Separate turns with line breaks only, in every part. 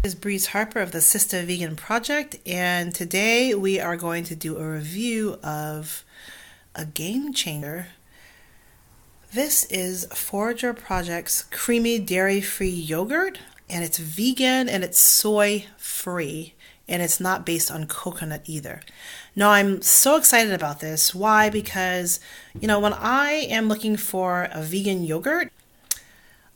This is Breeze Harper of the Sister Vegan Project, and today we are going to do a review of a game changer. This is Forager Project's creamy dairy-free yogurt, and it's vegan and it's soy-free, and it's not based on coconut either. Now, I'm so excited about this. Why? Because, when I am looking for a vegan yogurt,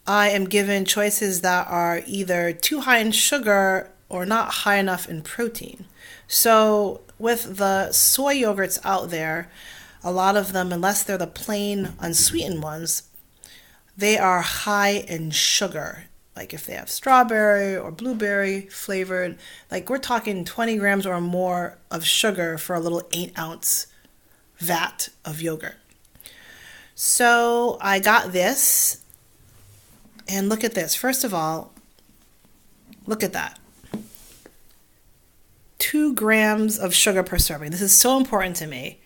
I am given choices that are either too high in sugar or not high enough in protein. So with the soy yogurts out there, a lot of them, unless they're the plain unsweetened ones, they are high in sugar. Like if they have strawberry or blueberry flavored, like we're talking 20 grams or more of sugar for a little 8-ounce vat of yogurt. So I got this. And look at this. First of all, look at that. 2 grams of sugar per serving. This is so important to me.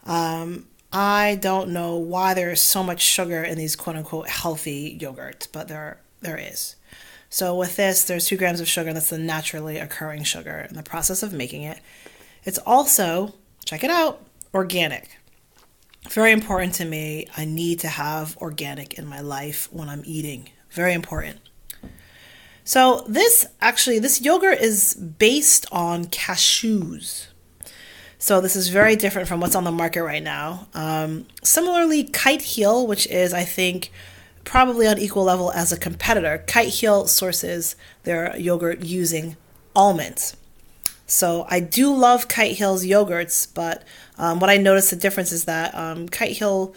I don't know why there is so much sugar in these quote-unquote healthy yogurts, but there is. So with this, there's 2 grams of sugar. That's the naturally occurring sugar in the process of making it. It's also, check it out, organic. Very important to me. I need to have organic in my life when I'm eating. Very important. So this yogurt is based on cashews. So this is very different from what's on the market right now. Similarly, Kite Heel, which is, I think, probably on equal level as a competitor, Kite Heel sources their yogurt using almonds. So I do love Kite Hill's yogurts, but what I noticed the difference is that Kite Hill,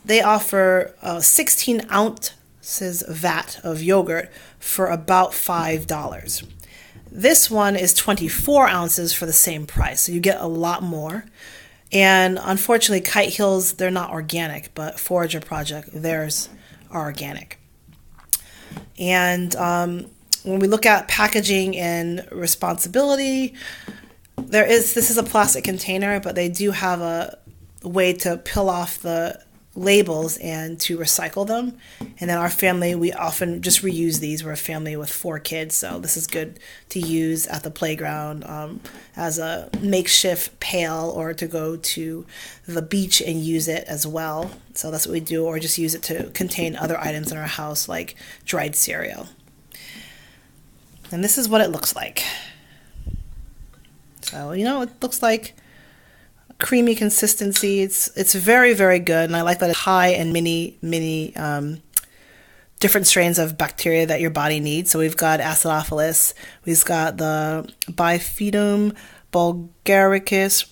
they offer 16 ounces vat of yogurt for about $5. This one is 24 ounces for the same price, so you get a lot more. And unfortunately, Kite Hill's, they're not organic, but Forager Project, theirs are organic. And when we look at packaging and responsibility, this is a plastic container, but they do have a way to peel off the labels and to recycle them. And then our family, we often just reuse these. We're a family with 4 kids, so this is good to use at the playground as a makeshift pail, or to go to the beach and use it as well. So that's what we do, or just use it to contain other items in our house like dried cereal. And this is what it looks like. So, it looks like creamy consistency. It's very, very good. And I like that it's high in many different strains of bacteria that your body needs. So we've got Acidophilus, we've got the Bifidum bulgaricus,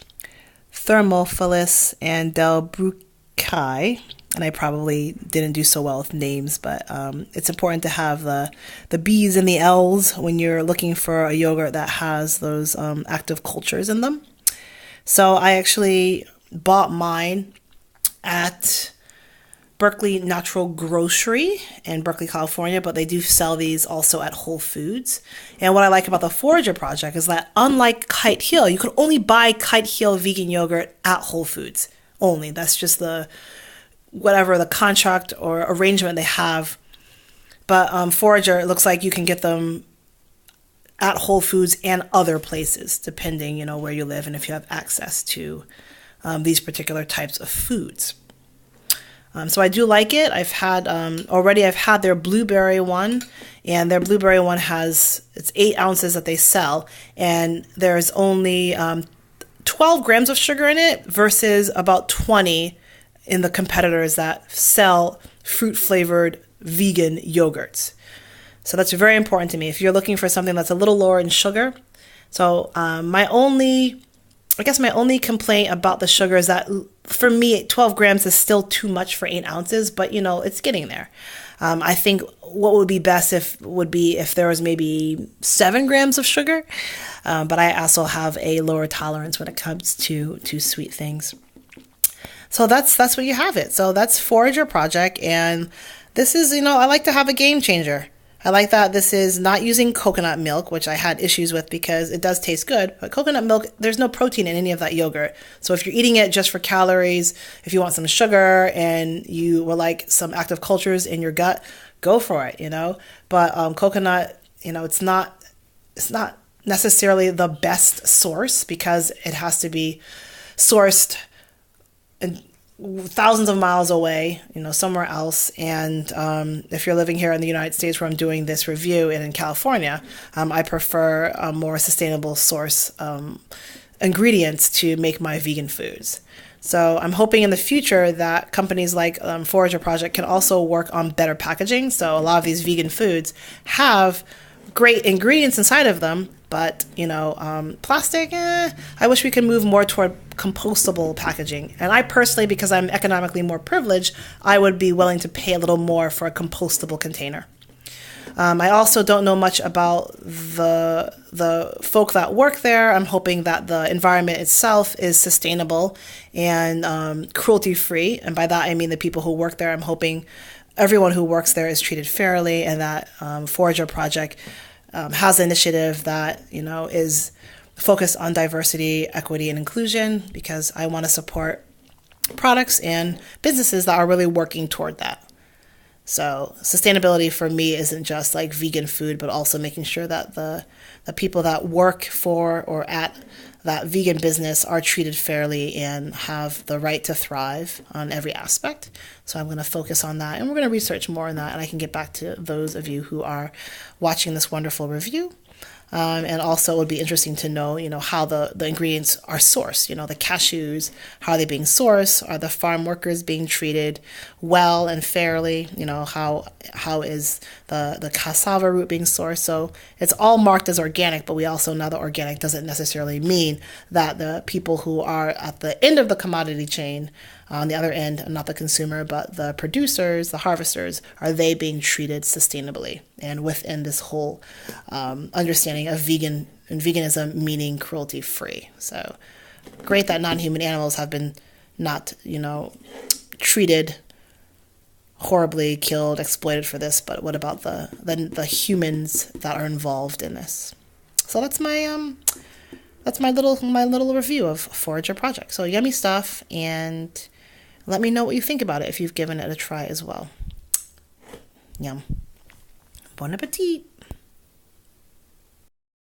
Thermophilus, and Delbrueckii. And I probably didn't do so well with names, but it's important to have the B's and the L's when you're looking for a yogurt that has those active cultures in them. So I actually bought mine at Berkeley Natural Grocery in Berkeley, California, but they do sell these also at Whole Foods. And what I like about the Forager Project is that unlike Kite Heel, you can only buy Kite Heel vegan yogurt at Whole Foods only. That's just whatever the contract or arrangement they have. But Forager, it looks like you can get them at Whole Foods and other places, depending, where you live and if you have access to these particular types of foods. So I do like it. I've had their blueberry one, and their blueberry one it's 8 ounces that they sell, and there's only 12 grams of sugar in it versus about 20 in the competitors that sell fruit-flavored vegan yogurts. So that's very important to me. If you're looking for something that's a little lower in sugar. So my only complaint about the sugar is that for me, 12 grams is still too much for 8 ounces, but it's getting there. I think what would be best would be if there was maybe 7 grams of sugar. But I also have a lower tolerance when it comes to sweet things. So that's what you have it. So that's Forager Project, and this is, I like to have a game changer. I like that this is not using coconut milk, which I had issues with because it does taste good. But coconut milk, there's no protein in any of that yogurt. So if you're eating it just for calories, if you want some sugar and you would like some active cultures in your gut, go for it, But coconut it's not necessarily the best source because it has to be sourced in thousands of miles away, somewhere else. And if you're living here in the United States where I'm doing this review and in California, I prefer a more sustainable source ingredients to make my vegan foods. So I'm hoping in the future that companies like Forager Project can also work on better packaging. So a lot of these vegan foods have great ingredients inside of them, but plastic, I wish we could move more toward compostable packaging. And I personally, because I'm economically more privileged, I would be willing to pay a little more for a compostable container. I also don't know much about the folk that work there. I'm hoping that the environment itself is sustainable and cruelty-free. And by that, I mean the people who work there. I'm hoping everyone who works there is treated fairly, and that Forager Project has an initiative that is focused on diversity, equity, and inclusion, because I want to support products and businesses that are really working toward that. So sustainability for me isn't just like vegan food, but also making sure that the people that work for or at that vegan business are treated fairly and have the right to thrive on every aspect. So I'm going to focus on that, and we're going to research more on that, and I can get back to those of you who are watching this wonderful review. And also it would be interesting to know, how the ingredients are sourced, the cashews, how are they being sourced? Are the farm workers being treated well and fairly? How is the cassava root being sourced? So it's all marked as organic, but we also know that organic doesn't necessarily mean that the people who are at the end of the commodity chain, on the other end, not the consumer, but the producers, the harvesters, are they being treated sustainably and within this whole understanding of vegan and veganism meaning cruelty free. So great that non-human animals have been not, treated horribly, killed, exploited for this, but what about the humans that are involved in this? So that's my little review of Forager Project. So yummy stuff, and let me know what you think about it if you've given it a try as well. Yum. Bon appetit.